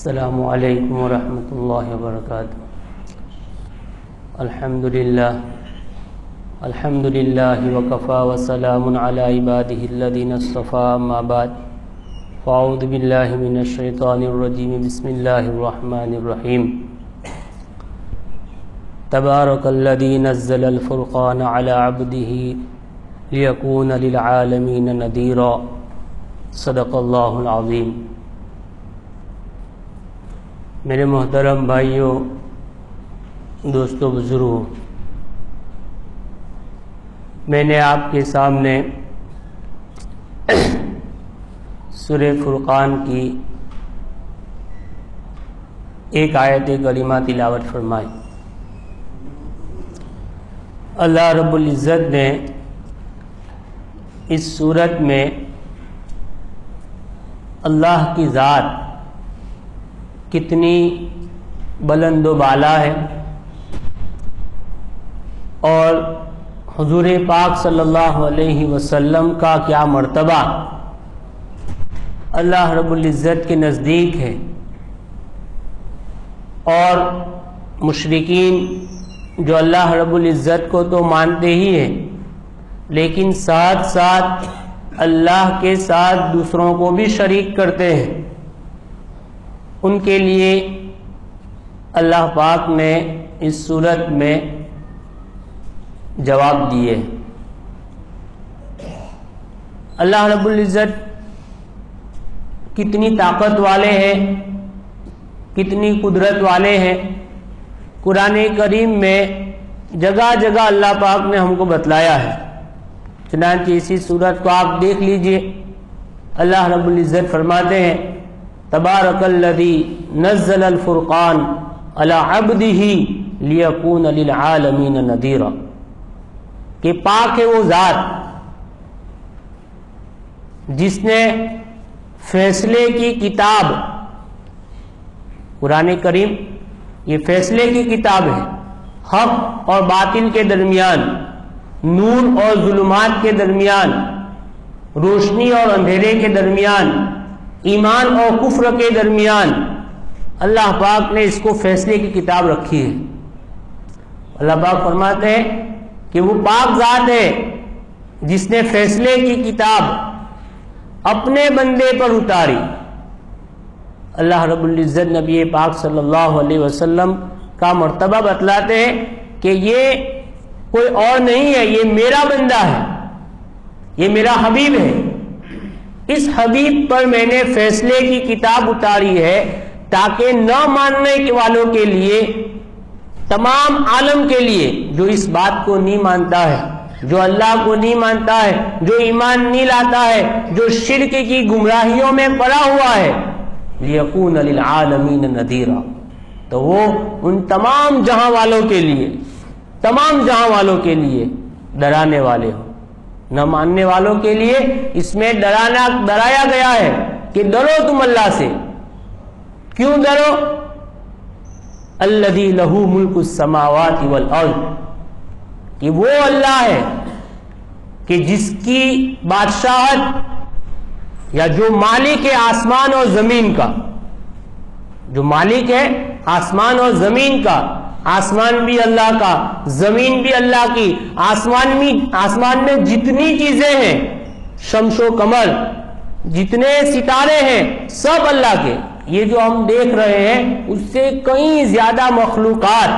السلام علیکم ورحمۃ اللہ وبرکاتہ۔ الحمد للہ وکفی وسلام علی عبادہ الذین اصطفی، اما بعد فاعوذ باللہ من الشیطان الرجیم، بسم اللہ الرحمن الرحیم۔ تبارک الذی نزل الفرقان علی عبدہ لیکون للعالمین نذیرا، صدق اللہ العظیم۔ میرے محترم بھائیوں، دوستو، بزرگوں، میں نے آپ کے سامنے سورہ فرقان کی ایک آیت کریمہ تلاوت فرمائی۔ اللہ رب العزت نے اس سورت میں اللہ کی ذات کتنی بلند و بالا ہے اور حضور پاک صلی اللہ علیہ وسلم کا کیا مرتبہ اللہ رب العزت کے نزدیک ہے، اور مشرکین جو اللہ رب العزت کو تو مانتے ہی ہیں، لیکن ساتھ ساتھ اللہ کے ساتھ دوسروں کو بھی شریک کرتے ہیں، ان کے لیے اللہ پاک نے اس صورت میں جواب دیے۔ اللہ رب العزت کتنی طاقت والے ہیں، کتنی قدرت والے ہیں، قرآن کریم میں جگہ جگہ اللہ پاک نے ہم کو بتلایا ہے۔ چنانچہ اسی صورت کو آپ دیکھ لیجئے، اللہ رب العزت فرماتے ہیں تبارک الذی نزل الفرقان علی عبدہ لیکون للعالمین نذیرا، کہ پاک ہے وہ ذات جس نے فیصلے کی کتاب، قرآن کریم یہ فیصلے کی کتاب ہے، حق اور باطل کے درمیان، نور اور ظلمات کے درمیان، روشنی اور اندھیرے کے درمیان، ایمان اور کفر کے درمیان، اللہ پاک نے اس کو فیصلے کی کتاب رکھی ہے۔ اللہ پاک فرماتے ہیں کہ وہ پاک ذات ہے جس نے فیصلے کی کتاب اپنے بندے پر اتاری۔ اللہ رب العزت نبی پاک صلی اللہ علیہ وسلم کا مرتبہ بتلاتے ہیں کہ یہ کوئی اور نہیں ہے، یہ میرا بندہ ہے، یہ میرا حبیب ہے۔ اس حبیب پر میں نے فیصلے کی کتاب اتاری ہے تاکہ نہ ماننے والوں کے لیے، تمام عالم کے لیے، جو اس بات کو نہیں مانتا ہے، جو اللہ کو نہیں مانتا ہے، جو ایمان نہیں لاتا ہے، جو شرک کی گمراہیوں میں پڑا ہوا ہے، لیکون للعالمین نذیرا، تو وہ ان تمام جہاں والوں کے لیے، تمام جہاں والوں کے لیے ڈرانے والے ہو۔ نہ ماننے والوں کے لیے اس میں ڈرایا گیا ہے کہ ڈرو تم اللہ سے۔ کیوں ڈرو؟ الذی لہ ملک السماوات والارض، کہ وہ اللہ ہے کہ جس کی بادشاہت، یا جو مالک ہے آسمان اور زمین کا، جو مالک ہے آسمان اور زمین کا، آسمان بھی اللہ کا، زمین بھی اللہ کی، آسمان میں جتنی چیزیں ہیں، شمس و قمر، جتنے ستارے ہیں، سب اللہ کے۔ یہ جو ہم دیکھ رہے ہیں اس سے کئی زیادہ مخلوقات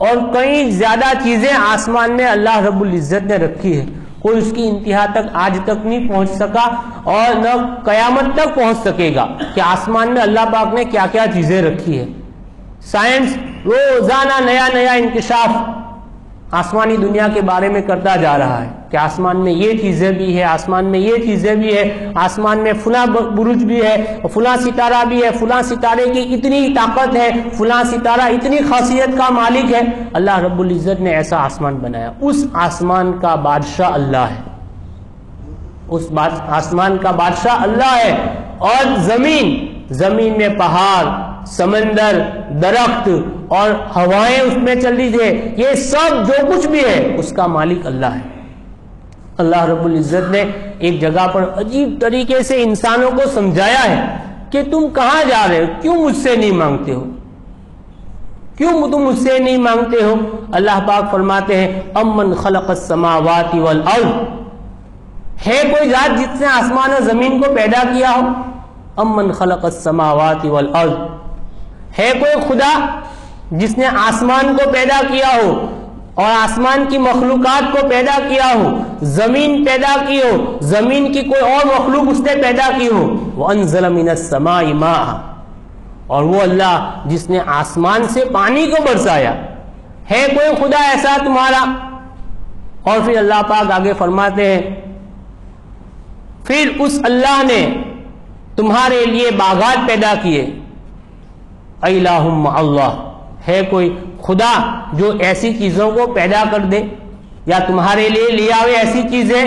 اور کئی زیادہ چیزیں آسمان میں اللہ رب العزت نے رکھی ہے، کوئی اس کی انتہا تک آج تک نہیں پہنچ سکا اور نہ قیامت تک پہنچ سکے گا کہ آسمان میں اللہ پاک نے کیا کیا چیزیں رکھی ہے۔ سائنس روزانہ نیا نیا انکشاف آسمانی دنیا کے بارے میں کرتا جا رہا ہے کہ آسمان میں یہ چیزیں بھی ہے، آسمان میں یہ چیزیں بھی ہے، آسمان میں فلاں برج بھی ہے، فلاں ستارہ بھی ہے، فلاں ستارے کی اتنی طاقت ہے، فلاں ستارہ اتنی خاصیت کا مالک ہے۔ اللہ رب العزت نے ایسا آسمان بنایا، اس آسمان کا بادشاہ اللہ ہے، اس آسمان کا بادشاہ اللہ ہے۔ اور زمین میں پہاڑ، سمندر، درخت اور ہوائیں اس میں چل رہی ہے، یہ سب جو کچھ بھی ہے اس کا مالک اللہ ہے۔ اللہ رب العزت نے ایک جگہ پر عجیب طریقے سے انسانوں کو سمجھایا ہے کہ تم کہاں جا رہے ہو, کیوں مجھ سے نہیں مانگتے ہو, کیوں تم مجھ سے نہیں مانگتے ہو؟ اللہ پاک فرماتے ہیں امن خلق السماوات والارض, ہے کوئی ذات جس نے آسمان اور زمین کو پیدا کیا ہو؟ امن خلق السماوات والارض, ہے کوئی خدا جس نے آسمان کو پیدا کیا ہو اور آسمان کی مخلوقات کو پیدا کیا ہو, زمین پیدا کی ہو, زمین کی کوئی اور مخلوق اس نے پیدا کی ہو؟ وَأَنزَلَ مِنَ السَّمَاءِ مَاءً, اور وہ اللہ جس نے آسمان سے پانی کو برسایا. ہے کوئی خدا ایسا تمہارا؟ اور پھر اللہ پاک آگے فرماتے ہیں پھر اس اللہ نے تمہارے لیے باغات پیدا کیے. الہ مع اللہ, ہے کوئی خدا جو ایسی چیزوں کو پیدا کر دے یا تمہارے لیے لے آوے ایسی چیزیں؟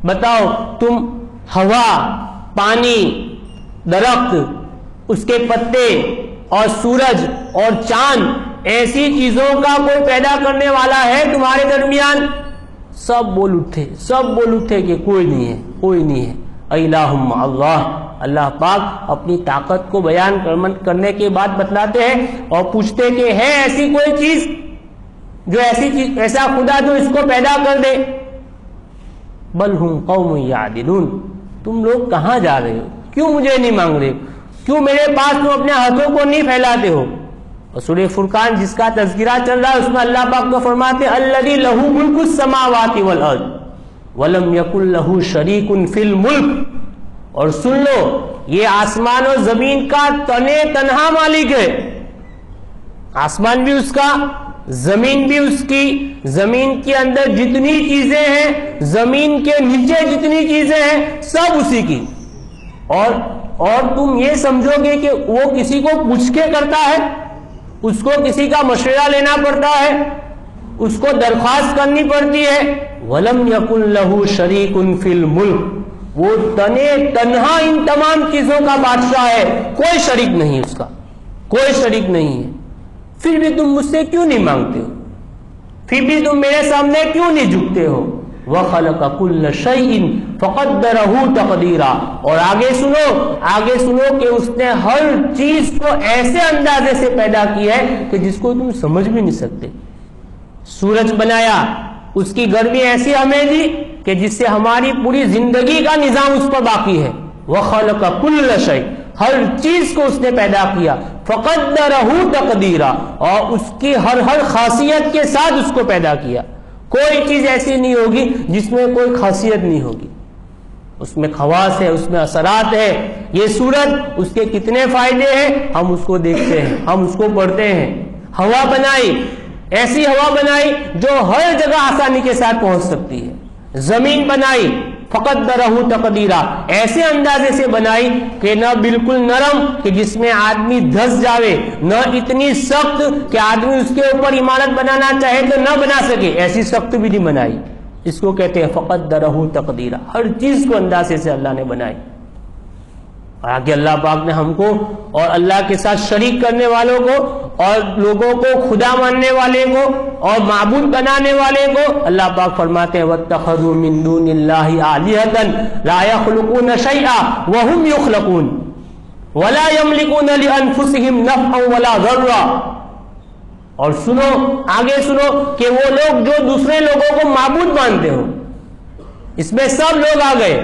بتاؤ تم ہوا, پانی, درخت, اس کے پتے اور سورج اور چاند, ایسی چیزوں کا کوئی پیدا کرنے والا ہے تمہارے درمیان؟ سب بول اٹھے کہ کوئی نہیں ہے, کوئی نہیں ہے. الہ مع اللہ, اللہ پاک اپنی طاقت کو بیان کرنے کے بعد بتلاتے ہیں اور پوچھتے کہ ہے ایسی کوئی چیز جو ایسا خدا جو اس کو پیدا کر دے؟ بل ہم قوم یعدلون, تم لوگ کہاں جا رہے ہو, کیوں مجھے نہیں مانگ رہے, کیوں میرے پاس تم اپنے ہاتھوں کو نہیں پھیلاتے ہو؟ اور سورہ فرقان جس کا تذکرہ چل رہا ہے اس میں اللہ پاک کو فرماتے الذی لہ ملک السماوات والارض ولم یکن لہ شریک فی الملک, اور سن لو یہ آسمان اور زمین کا تنہا مالک ہے. آسمان بھی اس کا, زمین بھی اس کی, زمین کے اندر جتنی چیزیں ہیں, زمین کے نیچے جتنی چیزیں ہیں, سب اسی کی. اور تم یہ سمجھو گے کہ وہ کسی کو پوچھ کے کرتا ہے, اس کو کسی کا مشورہ لینا پڑتا ہے, اس کو درخواست کرنی پڑتی ہے. وَلَمْ يَكُنْ لَهُ شَرِيكٌ فِي الْمُلْكِ, وہ تنہا ان تمام چیزوں کا بادشاہ ہے, کوئی شریک نہیں اس کا, کوئی شریک نہیں ہے. پھر بھی تم مجھ سے کیوں نہیں مانگتے ہو, پھر بھی تم میرے سامنے کیوں نہیں جھکتے ہو؟ وَخَلَقَ كُلَّ شَيْءٍ فَقَدَّرَهُ تَقْدِيرًا, اور آگے سنو کہ اس نے ہر چیز کو ایسے اندازے سے پیدا کیا ہے کہ جس کو تم سمجھ بھی نہیں سکتے. سورج بنایا, اس کی گرمی ایسی ہمیں دی کہ جس سے ہماری پوری زندگی کا نظام اس پر باقی ہے. وَخَلَقَ كُلَّ شَيْءٍ, ہر چیز کو اس نے پیدا کیا. فَقَدَّرَهُ تَقْدِيرًا, اور اس کی ہر خاصیت کے ساتھ اس کو پیدا کیا. کوئی چیز ایسی نہیں ہوگی جس میں کوئی خاصیت نہیں ہوگی, اس میں خواص ہے, اس میں اثرات ہے. یہ سورج, اس کے کتنے فائدے ہیں ہم اس کو دیکھتے ہیں, ہم اس کو پڑھتے ہیں. ہوا بنائی, ایسی ہوا بنائی جو ہر جگہ آسانی کے ساتھ پہنچ سکتی ہے. زمین بنائی, فقدرہ تقدیرا, ایسے اندازے سے بنائی کہ نہ بالکل نرم کہ جس میں آدمی دھس جاوے, نہ اتنی سخت کہ آدمی اس کے اوپر عمارت بنانا چاہے تو نہ بنا سکے, ایسی سخت بھی نہیں بنائی. اس کو کہتے ہیں فقدرہ تقدیرا, ہر چیز کو اندازے سے اللہ نے بنائی. اور آگے اللہ پاک نے ہم کو اور اللہ کے ساتھ شریک کرنے والوں کو اور لوگوں کو خدا ماننے والے کو اور معبود بنانے والے کو اللہ پاک فرماتے ہیں وَاتَّخَذُوا مِن دُونِ اللَّهِ آلِهَةً لَا يَخْلُقُونَ شَيْئًا وَهُمْ يُخْلَقُونَ وَلَا يَمْلِكُونَ لِأَنفُسِهِمْ نَفْعًا وَلَا ضَرًّا. اور سنو, آگے سنو کہ وہ لوگ جو دوسرے لوگوں کو معبود مانتے ہو, اس میں سب لوگ آ گئے,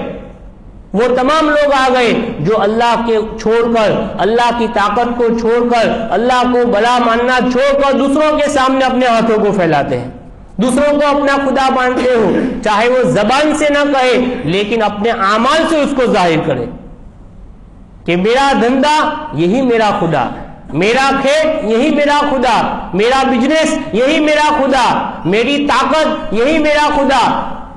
وہ تمام لوگ آ گئے جو اللہ کے چھوڑ کر, اللہ کی طاقت کو چھوڑ کر, اللہ کو بلا ماننا چھوڑ کر دوسروں کے سامنے اپنے ہاتھوں کو پھیلاتے ہیں, دوسروں کو اپنا خدا مانتے ہو, چاہے وہ زبان سے نہ کہے لیکن اپنے اعمال سے اس کو ظاہر کرے کہ میرا دھندا یہی میرا خدا, میرا کھیت یہی میرا خدا, میرا بزنس یہی میرا خدا, میری طاقت یہی میرا خدا.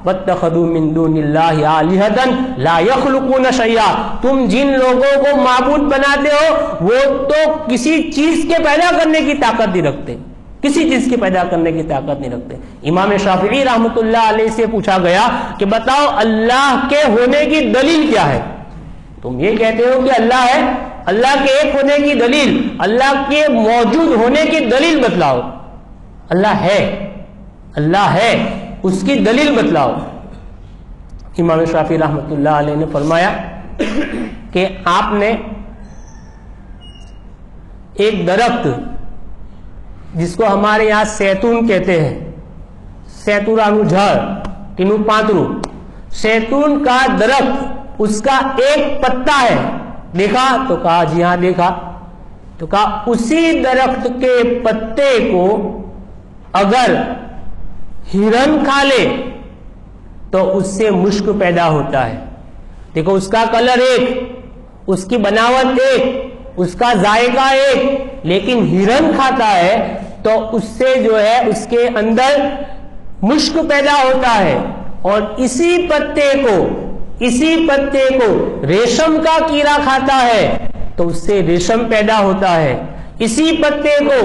وَاتَّخَذُوا مِن دُونِ اللَّهِ آلِهَةً لَا يَخْلُقُونَ شَيْئًا, تم جن لوگوں کو معبود بناتے ہو وہ تو کسی چیز کے پیدا کرنے کی طاقت نہیں رکھتے, کسی چیز کے پیدا کرنے کی طاقت نہیں رکھتے. امام شافعی رحمۃ اللہ علیہ سے پوچھا گیا کہ بتاؤ اللہ کے ہونے کی دلیل کیا ہے؟ تم یہ کہتے ہو کہ اللہ ہے, اللہ کے ایک ہونے کی دلیل, اللہ کے موجود ہونے کی دلیل بتلاؤ. اللہ ہے, اس کی دلیل بتلاؤ. امام شافعی رحمۃ اللہ علیہ نے فرمایا کہ آپ نے ایک درخت جس کو ہمارے یہاں سیتون کہتے ہیں، سیتورانو جھاڑ تینو پانترو، سیتون کا درخت، اس کا ایک پتا ہے، دیکھا؟ تو کہا جی ہاں دیکھا۔ تو کہا اسی درخت کے پتے کو اگر ہرن کھا لے تو اس سے مشک پیدا ہوتا ہے۔ دیکھو اس کا کلر ایک، اس کی بناوٹ ایک، اس کا ذائقہ ایک، لیکن ہرن کھاتا ہے تو اس سے جو ہے اس کے اندر مشک پیدا ہوتا ہے۔ اور اسی پتے کو ریشم کا کیڑا کھاتا ہے تو اس سے ریشم پیدا ہوتا ہے۔ اسی پتے کو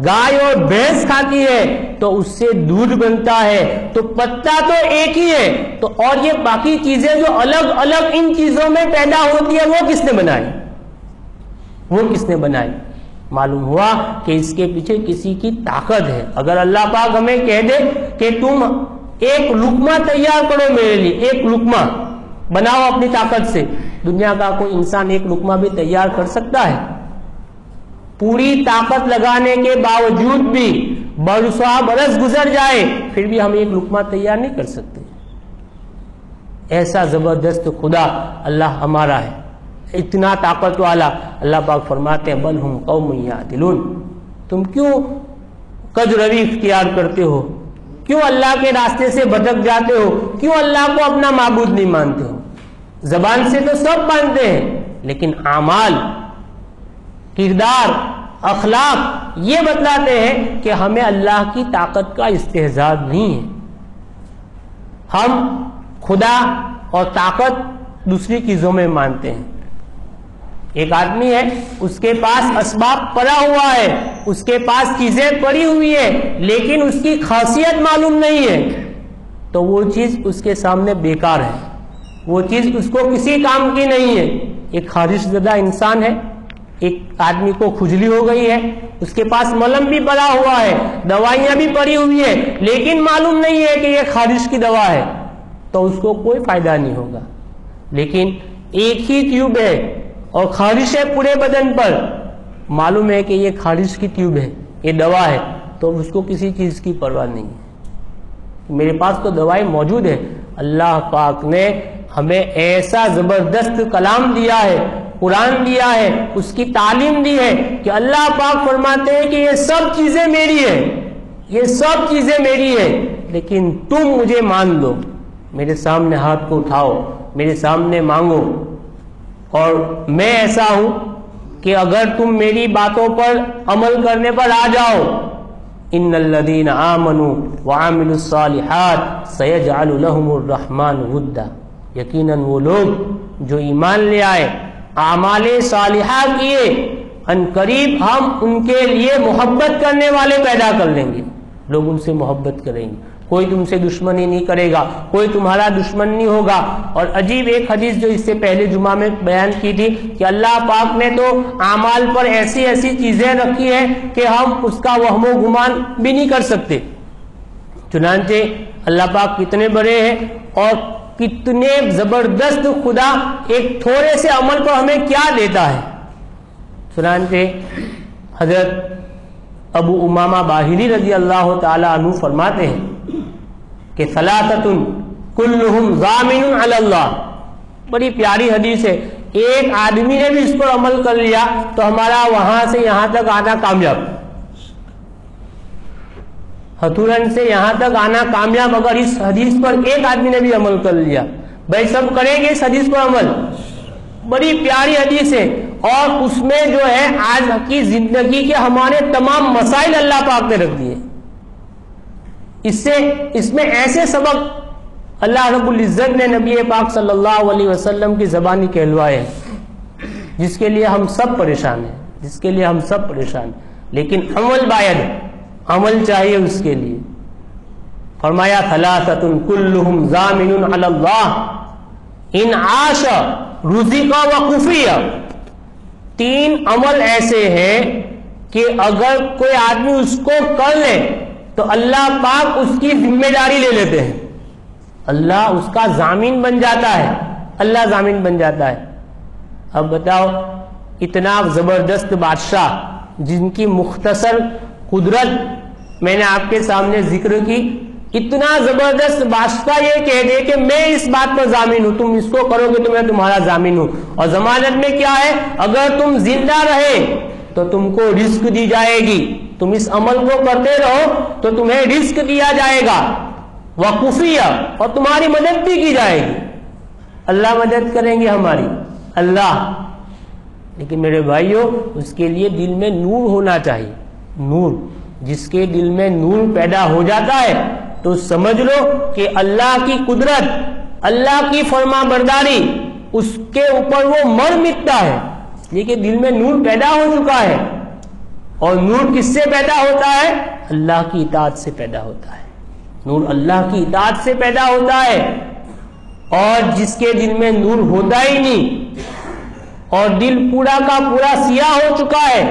گائے اور بھینس کھاتی ہے تو اس سے دودھ بنتا ہے۔ تو پتا تو ایک ہی ہے، تو اور یہ باقی چیزیں جو الگ الگ ان چیزوں میں پیدا ہوتی ہے وہ کس نے بنائی؟ وہ کس نے بنائی؟ معلوم ہوا کہ اس کے پیچھے کسی کی طاقت ہے۔ اگر اللہ پاک ہمیں کہہ دے کہ تم ایک لقمہ تیار کرو میرے لیے، ایک لقمہ بناؤ اپنی طاقت سے، دنیا کا کوئی انسان ایک لقمہ بھی تیار کر سکتا ہے؟ پوری طاقت لگانے کے باوجود بھی برسوں برس گزر جائے پھر بھی ہم ایک لقمہ تیار نہیں کر سکتے۔ ایسا زبردست خدا اللہ ہمارا ہے، اتنا طاقت والا۔ اللہ پاک فرماتے ہیں بل ہم قوم یعدلون، تم کیوں کج روی اختیار کرتے ہو؟ کیوں اللہ کے راستے سے بھٹک جاتے ہو؟ کیوں اللہ کو اپنا معبود نہیں مانتے ہو؟ زبان سے تو سب مانتے ہیں، لیکن اعمال، کردار، اخلاق یہ بتلاتے ہیں کہ ہمیں اللہ کی طاقت کا استحضار نہیں ہے۔ ہم خدا اور طاقت دوسری چیزوں میں مانتے ہیں۔ ایک آدمی ہے، اس کے پاس اسباب پڑا ہوا ہے، اس کے پاس چیزیں پڑی ہوئی ہے، لیکن اس کی خاصیت معلوم نہیں ہے، تو وہ چیز اس کے سامنے بیکار ہے، وہ چیز اس کو کسی کام کی نہیں ہے۔ ایک خارش زدہ انسان ہے، ایک آدمی کو کھجلی ہو گئی ہے، اس کے پاس ملم بھی پڑا ہوا ہے، دوائیاں بھی پڑی ہوئی ہے، لیکن معلوم نہیں ہے کہ یہ خارش کی دوا ہے، تو اس کو کوئی فائدہ نہیں ہوگا۔ لیکن ایک ہی ٹیوب ہے اور خارش ہے پورے بدن پر، معلوم ہے کہ یہ خارش کی ٹیوب ہے، یہ دوا ہے، تو اس کو کسی چیز کی پرواہ نہیں ہے۔ میرے پاس تو دوائی موجود ہے۔ اللہ پاک نے ہمیں ایسا زبردست کلام دیا ہے، قرآن دیا ہے، اس کی تعلیم دی ہے کہ اللہ پاک فرماتے ہیں کہ یہ سب چیزیں میری ہیں، یہ سب چیزیں میری ہیں، لیکن تم مجھے مان لو، میرے سامنے ہاتھ کو اٹھاؤ، میرے سامنے مانگو، اور میں ایسا ہوں کہ اگر تم میری باتوں پر عمل کرنے پر آ جاؤ، ان الذین آمنوا وعملوا الصالحات سیجعل لهم الرحمن ودا، یقیناً وہ لوگ جو ایمان لے آئے، اعمال صالحہ کیے، ان قریب ہم ان کے لیے محبت کرنے والے پیدا کر لیں گے، لوگ ان سے محبت کریں گے، کوئی تم سے دشمنی نہیں کرے گا، کوئی تمہارا دشمن نہیں ہوگا۔ اور عجیب ایک حدیث جو اس سے پہلے جمعہ میں بیان کی تھی کہ اللہ پاک نے تو اعمال پر ایسی ایسی چیزیں رکھی ہیں کہ ہم اس کا وہم و گمان بھی نہیں کر سکتے۔ چنانچہ اللہ پاک کتنے بڑے ہیں اور کتنے زبردست خدا ایک تھوڑے سے عمل پر ہمیں کیا دیتا ہے۔ چنانچہ حضرت ابو امامہ باہلی رضی اللہ تعالی عنہ فرماتے ہیں کہ ثلاثۃ کلہم ضامن علی اللہ، بڑی پیاری حدیث ہے، ایک آدمی نے بھی اس پر عمل کر لیا تو ہمارا وہاں سے یہاں تک آنا کامیاب، ہتھورن سے یہاں تک آنا کامیاب، اگر اس حدیث پر ایک آدمی نے بھی عمل کر لیا۔ بھائی سب کریں گے اس حدیث پر عمل، بڑی پیاری حدیث ہے، اور اس میں جو ہے آج کی زندگی کے ہمارے تمام مسائل اللہ پاک نے رکھ دیے۔ اس میں ایسے سبق اللہ رب العزت نے نبی پاک صلی اللہ علیہ وسلم کی زبانی کہلوائے ہیں، جس کے لیے ہم سب پریشان ہیں، جس کے لیے ہم سب پریشان ہیں، لیکن عمل باید، عمل چاہیے اس کے لیے۔ فرمایا ثلاثۃ کلہم ضامن علی اللہ ان عاش رزق وخفی، تین عمل ایسے ہیں کہ اگر کوئی آدمی اس کو کر لے تو اللہ پاک اس کی ذمہ داری لے لیتے ہیں، اللہ اس کا ضامن بن جاتا ہے، اللہ ضامن بن جاتا ہے۔ اب بتاؤ اتنا زبردست بادشاہ جن کی مختصر قدرت میں نے آپ کے سامنے ذکر کی، اتنا زبردست بادشاہ یہ کہہ دے کہ میں اس بات پر ضامن ہوں، تم اس کو کرو گے تو میں تمہارا ضامن ہوں۔ اور ضمانت میں کیا ہے؟ اگر تم زندہ رہے تو تم کو رزق دی جائے گی، تم اس عمل کو کرتے رہو تو تمہیں رزق دیا جائے گا، وقفیہ، اور تمہاری مدد بھی کی جائے گی۔ اللہ مدد کریں گے ہماری، اللہ۔ لیکن میرے بھائیوں، اس کے لیے دل میں نور ہونا چاہیے، نور۔ جس کے دل میں نور پیدا ہو جاتا ہے تو سمجھ لو کہ اللہ کی قدرت، اللہ کی فرما برداری اس کے اوپر وہ مر مٹتا ہے، لیکن دل میں نور پیدا ہو چکا ہے۔ اور نور کس سے پیدا ہوتا ہے؟ اللہ کی اطاعت سے پیدا ہوتا ہے۔ نور اللہ کی اطاعت سے پیدا ہوتا ہے۔ اور جس کے دل میں نور ہوتا ہی نہیں اور دل پورا کا پورا سیاہ ہو چکا ہے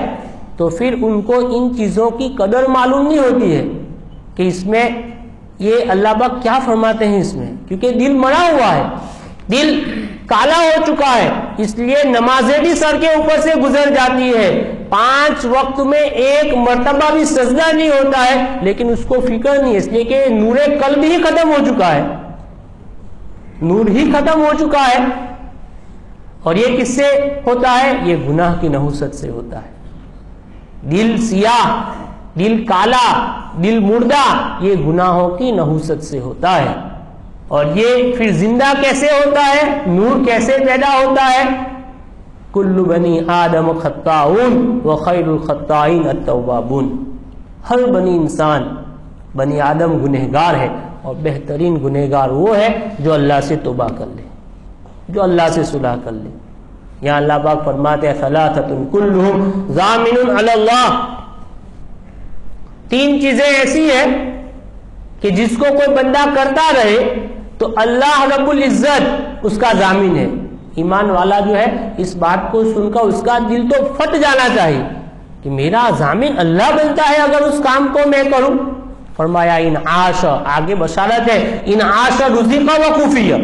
تو پھر ان کو ان چیزوں کی قدر معلوم نہیں ہوتی ہے کہ اس میں یہ اللہ پاک کیا فرماتے ہیں اس میں، کیونکہ دل مرا ہوا ہے، دل کالا ہو چکا ہے۔ اس لیے نمازیں بھی سر کے اوپر سے گزر جاتی ہے، 5 وقت میں ایک مرتبہ بھی سجدہ نہیں ہوتا ہے، لیکن اس کو فکر نہیں ہے، اس لیے کہ نور قلب ہی ختم ہو چکا ہے، نور ہی ختم ہو چکا ہے۔ اور یہ کس سے ہوتا ہے؟ یہ گناہ کی نحوست سے ہوتا ہے۔ دل سیاہ، دل کالا، دل مردہ، یہ گناہوں کی نحوست سے ہوتا ہے۔ اور یہ پھر زندہ کیسے ہوتا ہے؟ نور کیسے پیدا ہوتا ہے؟ کل بنی آدم خطاؤن وخیر الخطائین التوابون۔ ہر بنی انسان، بنی آدم گنہگار ہے، اور بہترین گنہگار وہ ہے جو اللہ سے توبہ کر لے، جو اللہ سے صلح کر لے۔ یہاں اللہ پاک فرماتے ہیں ثلاثۃ کلہم ضامن علی اللہ۔ 3 چیزیں ایسی ہیں کہ جس کو کوئی بندہ کرتا رہے تو اللہ رب العزت اس کا ضامن ہے۔ ایمان والا جو ہے اس بات کو سن کر اس کا دل تو پھٹ جانا چاہیے کہ میرا ضامن اللہ بنتا ہے اگر اس کام کو میں کروں۔ فرمایا ان عاش، آگے بشارت ہے، ان عاش رزق وقفیہ،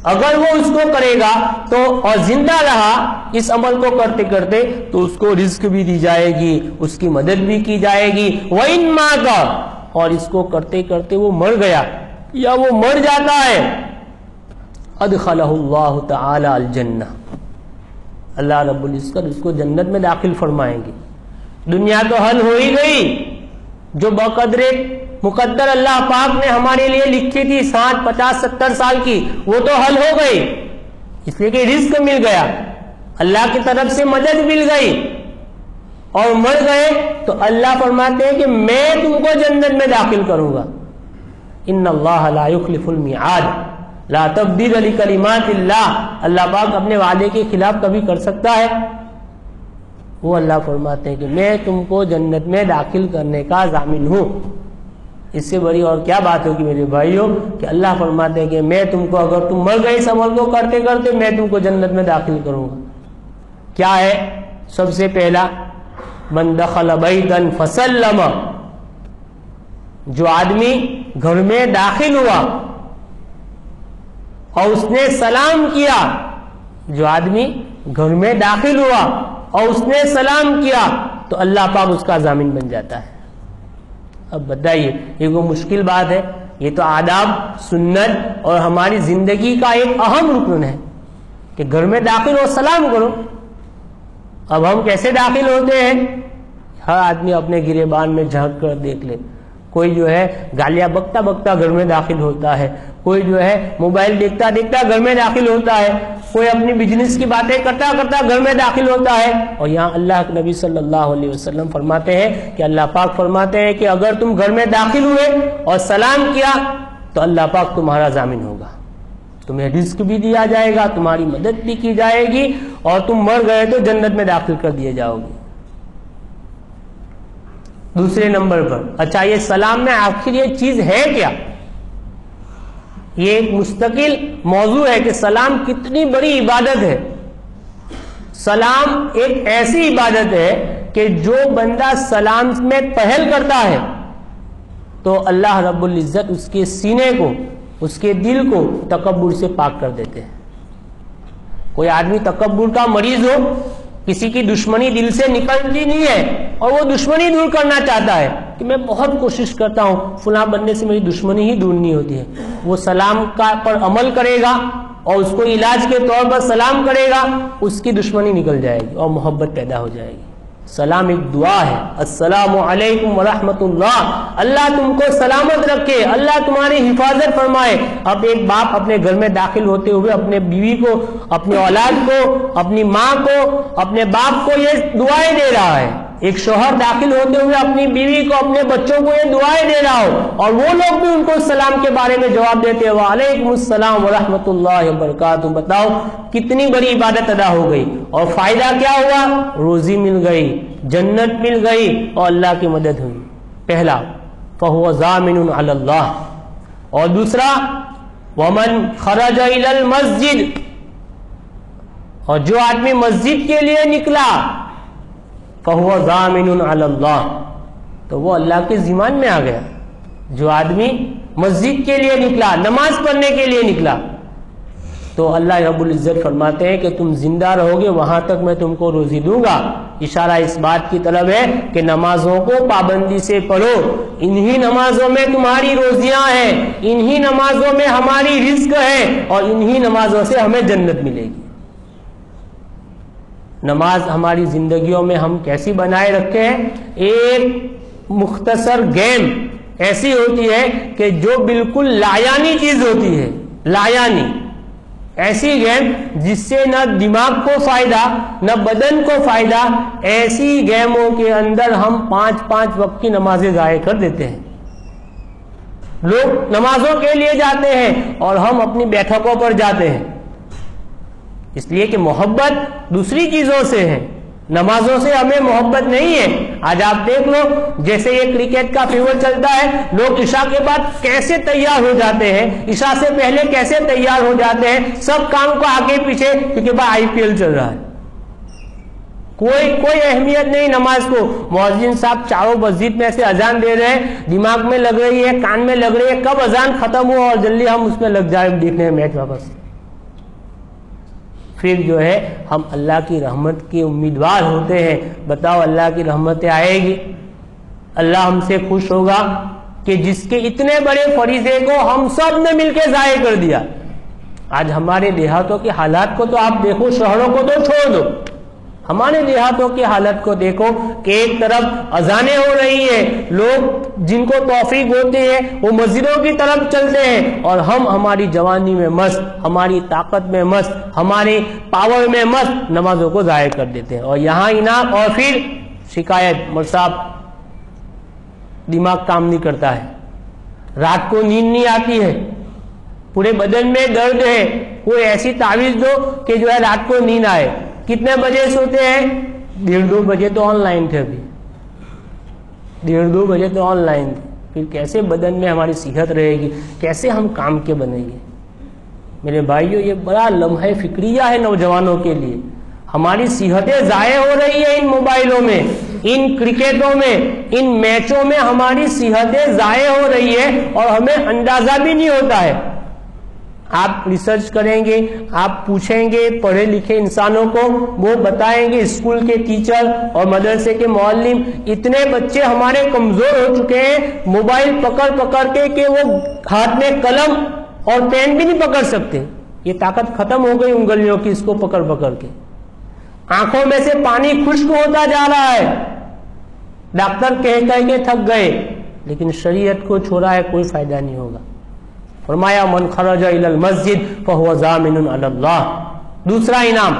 اگر وہ اس کو کرے گا تو اور زندہ رہا اس عمل کو کرتے کرتے تو اس کو رزق بھی دی جائے گی، اس کی مدد بھی کی جائے گی۔ وَإِن مَاتَ، اور اس کو کرتے کرتے وہ مر گیا یا وہ مر جاتا ہے، ادخلہ اللہ تعالی الجنہ، اللہ رب العزت اس کو جنت میں داخل فرمائیں گے۔ دنیا تو حل ہو ہی گئی، جو بقدر مقدر اللہ پاک نے ہمارے لیے لکھی تھی 60 50 70 سال کی، وہ تو حل ہو گئی، اس لیے کہ رزق مل گیا، اللہ کی طرف سے مدد مل گئی، اور مر گئے تو اللہ فرماتے ہیں کہ میں تم کو جنت میں داخل کروں گا۔ ان اللہ لا یخلف المیعاد، لا تبدیل لکلمات اللہ، اللہ پاک اپنے وعدے کے خلاف کبھی کر سکتا ہے؟ وہ اللہ فرماتے ہیں کہ میں تم کو جنت میں داخل کرنے کا ضامن ہوں۔ اس سے بڑی اور کیا بات ہوگی میرے بھائیوں کہ اللہ فرماتے ہیں کہ میں تم کو، اگر تم مر گئے اس عمل کو کرتے کرتے، میں تم کو جنت میں داخل کروں گا۔ کیا ہے؟ سب سے پہلا، من دخل بیتا فسلم، جو آدمی گھر میں داخل ہوا اور اس نے سلام کیا، جو آدمی گھر میں داخل ہوا اور اس نے سلام کیا تو اللہ پاک اس کا ضامن بن جاتا ہے۔ اب بتائیے، یہ کوئی مشکل بات ہے؟ یہ تو آداب، سنت اور ہماری زندگی کا ایک اہم رکن ہے کہ گھر میں داخل ہو سلام کرو۔ اب ہم کیسے داخل ہوتے ہیں؟ ہر آدمی اپنے گریبان میں جھانک کر دیکھ لے، کوئی جو ہے گالیاں بکتا بکتا گھر میں داخل ہوتا ہے، کوئی جو ہے موبائل دیکھتا دیکھتا گھر میں داخل ہوتا ہے، کوئی اپنی بزنس کی باتیں کرتا کرتا گھر میں داخل ہوتا ہے۔ اور یہاں اللہ کے نبی صلی اللہ علیہ وسلم فرماتے ہیں کہ اللہ پاک فرماتے ہیں کہ اگر تم گھر میں داخل ہوئے اور سلام کیا تو اللہ پاک تمہارا ضامن ہوگا، تمہیں رزق بھی دیا جائے گا، تمہاری مدد بھی کی جائے گی، اور تم مر گئے تو جنت میں داخل کر دیے جاؤ گے۔ دوسرے نمبر پر، اچھا یہ سلام میں آخر یہ چیز ہے کیا؟ یہ ایک مستقل موضوع ہے کہ سلام کتنی بڑی عبادت ہے۔ سلام ایک ایسی عبادت ہے کہ جو بندہ سلام میں پہل کرتا ہے تو اللہ رب العزت اس کے سینے کو، اس کے دل کو تکبر سے پاک کر دیتے ہیں۔ کوئی آدمی تکبر کا مریض ہو کسی کی دشمنی دل سے نکلتی نہیں ہے اور وہ دشمنی دور کرنا چاہتا ہے کہ میں بہت کوشش کرتا ہوں فلاں بندے سے میری دشمنی ہی دور نہیں ہوتی ہے، وہ سلام پر عمل کرے گا اور اس کو علاج کے طور پر سلام کرے گا، اس کی دشمنی نکل جائے گی اور محبت پیدا ہو جائے گی۔ سلام ایک دعا ہے، السلام علیکم ورحمۃ اللہ، اللہ تم کو سلامت رکھے، اللہ تمہاری حفاظت فرمائے۔ اب ایک باپ اپنے گھر میں داخل ہوتے ہوئے اپنے بیوی کو، اپنے اولاد کو، اپنی ماں کو، اپنے باپ کو یہ دعائیں دے رہا ہے، ایک شوہر داخل ہوتے ہوئے اپنی بیوی کو، اپنے بچوں کو یہ دعائیں دے رہا ہو، اور وہ لوگ بھی ان کو سلام کے بارے میں جواب دیتے ہو وعلیکم السلام ورحمۃ اللہ وبرکاتہ۔ بتاؤ کتنی بڑی عبادت ادا ہو گئی، اور فائدہ کیا ہوا؟ روزی مل گئی، جنت مل گئی، اور اللہ کی مدد ہوئی۔ پہلا فَهُوَ ضَامِنٌ عَلَى اللَّهِ، اور دوسرا وَمَنْ خَرَجَ إِلَى الْمَسْجِدِ، اور جو آدمی مسجد کے لیے نکلا فَهُوَ ضَامِنٌ عَلَى اللَّهِ، تو وہ اللہ کے ضمان میں آ گیا۔ جو آدمی مسجد کے لیے نکلا، نماز پڑھنے کے لیے نکلا، تو اللہ رب العزت فرماتے ہیں کہ تم زندہ رہو گے وہاں تک میں تم کو روزی دوں گا۔ اشارہ اس بات کی طرف ہے کہ نمازوں کو پابندی سے پڑھو، انہی نمازوں میں تمہاری روزیاں ہیں، انہی نمازوں میں ہماری رزق ہے، اور انہی نمازوں سے ہمیں جنت ملے گی۔ نماز ہماری زندگیوں میں ہم کیسی بنائے رکھے ہیں؟ ایک مختصر گیم ایسی ہوتی ہے کہ جو بالکل لایانی چیز ہوتی ہے، لایانی ایسی گیم جس سے نہ دماغ کو فائدہ نہ بدن کو فائدہ، ایسی گیموں کے اندر ہم 5 وقت کی نمازیں ضائع کر دیتے ہیں۔ لوگ نمازوں کے لیے جاتے ہیں اور ہم اپنی بیٹھکوں پر جاتے ہیں، اس لیے کہ محبت دوسری چیزوں سے ہے، نمازوں سے ہمیں محبت نہیں ہے۔ آج آپ دیکھ لو جیسے یہ کرکٹ کا فیور چلتا ہے، لوگ عشاء کے بعد کیسے تیار ہو جاتے ہیں، عشاء سے پہلے کیسے تیار ہو جاتے ہیں، سب کام کو آگے پیچھے، کیونکہ بھائی IPL چل رہا ہے۔ کوئی اہمیت نہیں نماز کو۔ مؤذن صاحب چاروں مسجد میں ایسے اذان دے رہے ہیں، دماغ میں لگ رہی ہے، کان میں لگ رہی ہے، کب اذان ختم ہو اور جلدی ہم اس میں لگ جائیں دیکھنے میچ واپس۔ پھر جو ہے ہم اللہ کی رحمت کے امیدوار ہوتے ہیں۔ بتاؤ اللہ کی رحمتیں آئے گی، اللہ ہم سے خوش ہوگا کہ جس کے اتنے بڑے فریضے کو ہم سب نے مل کے ضائع کر دیا۔ آج ہمارے دیہاتوں کے حالات کو تو آپ دیکھو، شہروں کو تو چھوڑ دو، ہمارے دیہاتوں کی حالت کو دیکھو کہ ایک طرف اذانیں ہو رہی ہیں، لوگ جن کو توفیق ہوتی ہے وہ مسجدوں کی طرف چلتے ہیں، اور ہم ہماری جوانی میں مست، ہماری طاقت میں مست، ہماری پاور میں مست نمازوں کو ضائع کر دیتے ہیں۔ اور یہاں انعام اور پھر شکایت، مول صاحب دماغ کام نہیں کرتا ہے، رات کو نیند نہیں آتی ہے، پورے بدن میں درد ہے، کوئی ایسی تعویذ دو کہ جو ہے رات کو نیند آئے۔ کتنے بجے سوتے ہیں؟ 1:30-2 بجے تو آن لائن تھے، ابھی 1:30-2 بجے تو آن لائن تھے۔ پھر کیسے بدن میں ہماری صحت رہے گی، کیسے ہم کام کے بنیں گے؟ میرے بھائیوں یہ بڑا لمحہ فکریہ ہے نوجوانوں کے لیے۔ ہماری صحتیں ضائع ہو رہی ہیں ان موبائلوں میں، ان کرکٹوں میں، ان میچوں میں ہماری صحتیں ضائع ہو رہی ہے اور ہمیں اندازہ بھی نہیں ہوتا ہے۔ آپ ریسرچ کریں گے، آپ پوچھیں گے پڑھے لکھے انسانوں کو، وہ بتائیں گے، اسکول کے ٹیچر اور مدرسے کے معلم، اتنے بچے ہمارے کمزور ہو چکے ہیں موبائل پکڑ پکڑ کے کہ وہ ہاتھ میں قلم اور پین بھی نہیں پکڑ سکتے۔ یہ طاقت ختم ہو گئی انگلیوں کی، اس کو پکڑ پکڑ کے آنکھوں میں سے پانی خشک ہوتا جا رہا ہے۔ ڈاکٹر کہہ کے تھک گئے، لیکن شریعت کو چھوڑا ہے کوئی فائدہ نہیں ہوگا۔ فرمایا من خرج الى المسجد فهو ضامن على اللہ۔ دوسرا انعام،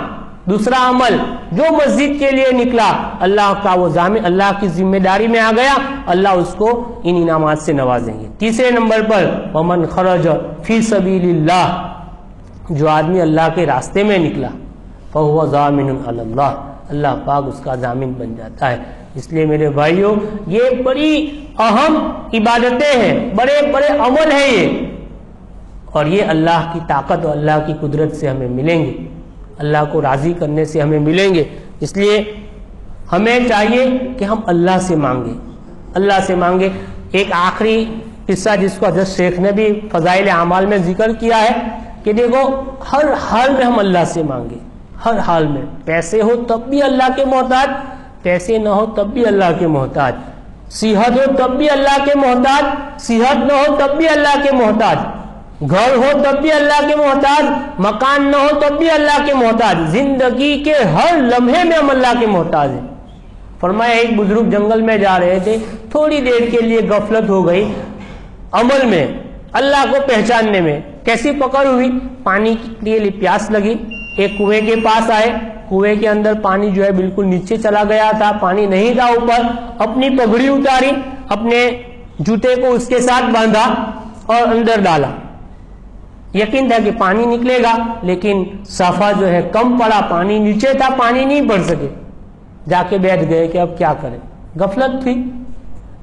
دوسرا عمل، جو مسجد کے لیے نکلا اللہ کا وہ ضامن، اللہ کی ذمہ داری میں آ گیا، اللہ اس کو ان انعامات سے نوازیں گے۔ تیسرے نمبر پر ومن خرج فی سبیل اللہ، جو آدمی اللہ کے راستے میں نکلا فهو ضامن علی اللہ، اللہ پاک اس کا ضامن بن جاتا ہے۔ اس لیے میرے بھائیوں یہ بڑی اہم عبادتیں ہیں، بڑے بڑے عمل ہیں یہ، اور یہ اللہ کی طاقت اور اللہ کی قدرت سے ہمیں ملیں گے، اللہ کو راضی کرنے سے ہمیں ملیں گے۔ اس لیے ہمیں چاہیے کہ ہم اللہ سے مانگیں، اللہ سے مانگیں۔ ایک آخری قصہ جس کو حضرت شیخ نے بھی فضائل اعمال میں ذکر کیا ہے کہ دیکھو ہر حال میں ہم اللہ سے مانگیں، ہر حال میں، پیسے ہو تب بھی اللہ کے محتاج، پیسے نہ ہو تب بھی اللہ کے محتاج، صحت ہو تب بھی اللہ کے محتاج، صحت نہ ہو تب بھی اللہ کے محتاج، گھر ہو تب بھی اللہ کے محتاج، مکان نہ ہو تب بھی اللہ کے محتاج، زندگی کے ہر لمحے میں ہم اللہ کے محتاج ہیں۔ فرمایا ایک بزرگ جنگل میں جا رہے تھے، تھوڑی دیر کے لیے غفلت ہو گئی عمل میں، اللہ کو پہچاننے میں، کیسی پکڑ ہوئی، پانی کے لیے پیاس لگی، ایک کنویں کے پاس آئے، کنویں کے اندر پانی جو ہے بالکل نیچے چلا گیا تھا، پانی نہیں تھا اوپر، اپنی پگڑی اتاری، اپنے جوتے کو اس کے ساتھ باندھا اور اندر ڈالا، یقین تھا کہ پانی نکلے گا، لیکن صفحہ جو ہے کم پڑا، پانی نیچے تھا، پانی نہیں بڑھ سکے، جا کے بیٹھ گئے کہ اب کیا کریں، غفلت تھی۔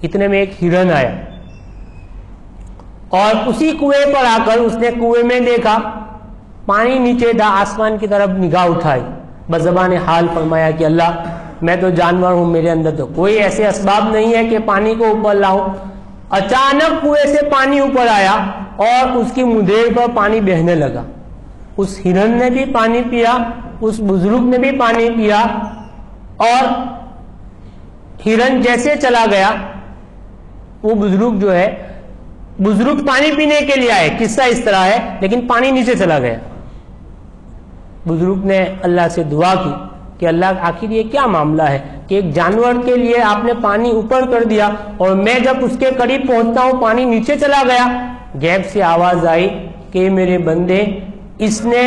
اتنے میں ایک ہرن آیا اور اسی کنویں پر آ کر اس نے کنویں میں دیکھا پانی نیچے تھا، آسمان کی طرف نگاہ اٹھائی، بزبان حال فرمایا کہ اللہ میں تو جانور ہوں، میرے اندر تو کوئی ایسے اسباب نہیں ہے کہ پانی کو اوپر لاؤں۔ اچانک کنویں سے پانی اوپر آیا اور اس کی مدیر پر پانی بہنے لگا، اس ہرن نے بھی پانی پیا، اس بزرگ نے بھی پانی پیا، اور ہرن جیسے چلا گیا، وہ بزرگ جو ہے، بزرگ پانی پینے کے لیے آئے، قصہ اس طرح ہے، لیکن پانی نیچے چلا گیا۔ بزرگ نے اللہ سے دعا کی کہ اللہ آخر یہ کیا معاملہ ہے کہ ایک جانور کے لیے آپ نے پانی اوپر کر دیا اور میں جب اس کے قریب پہنچتا ہوں پانی نیچے چلا گیا۔ غیب سے آواز آئی کہ میرے بندے، اس نے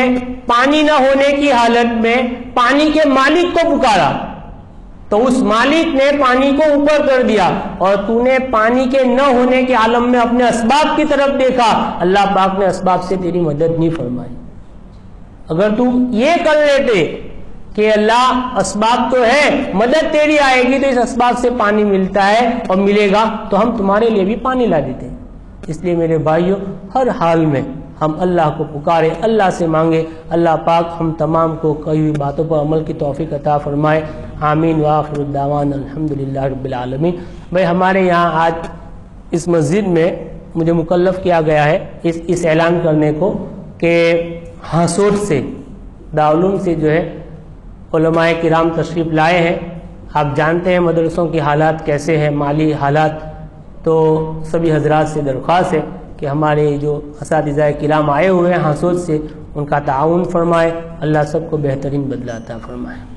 پانی نہ ہونے کی حالت میں پانی کے مالک کو پکارا تو اس مالک نے پانی کو اوپر کر دیا، اور تو نے پانی کے نہ ہونے کے عالم میں اپنے اسباب کی طرف دیکھا، اللہ پاک نے اسباب سے تیری مدد نہیں فرمائی۔ اگر تو یہ کر لیتے کہ اللہ اسباب تو ہے، مدد تیری آئے گی تو اس اسباب سے پانی ملتا ہے اور ملے گا تو ہم تمہارے لیے بھی پانی لا دیتے ہیں۔ اس لیے میرے بھائیوں، ہر حال میں ہم اللہ کو پکارے، اللہ سے مانگے، اللہ پاک ہم تمام کو کئی ہوئی باتوں پر عمل کی توفیق عطا فرمائے، آمین وآخر الدعوانا الحمدللہ رب العالمین۔ بھائی ہمارے یہاں آج اس مسجد میں مجھے مکلف کیا گیا ہے اس اعلان کرنے کو کہ ہاسوٹ سے، دارالعلوم سے جو ہے علماء کرام تشریف لائے ہیں۔ آپ جانتے ہیں مدرسوں کی حالات کیسے ہیں، مالی حالات، تو سبھی حضرات سے درخواست ہے کہ ہمارے جو اساتذہ کرام آئے ہوئے ہیں ہاسوٹ سے، ان کا تعاون فرمائے، اللہ سب کو بہترین بدلہ عطا فرمائے۔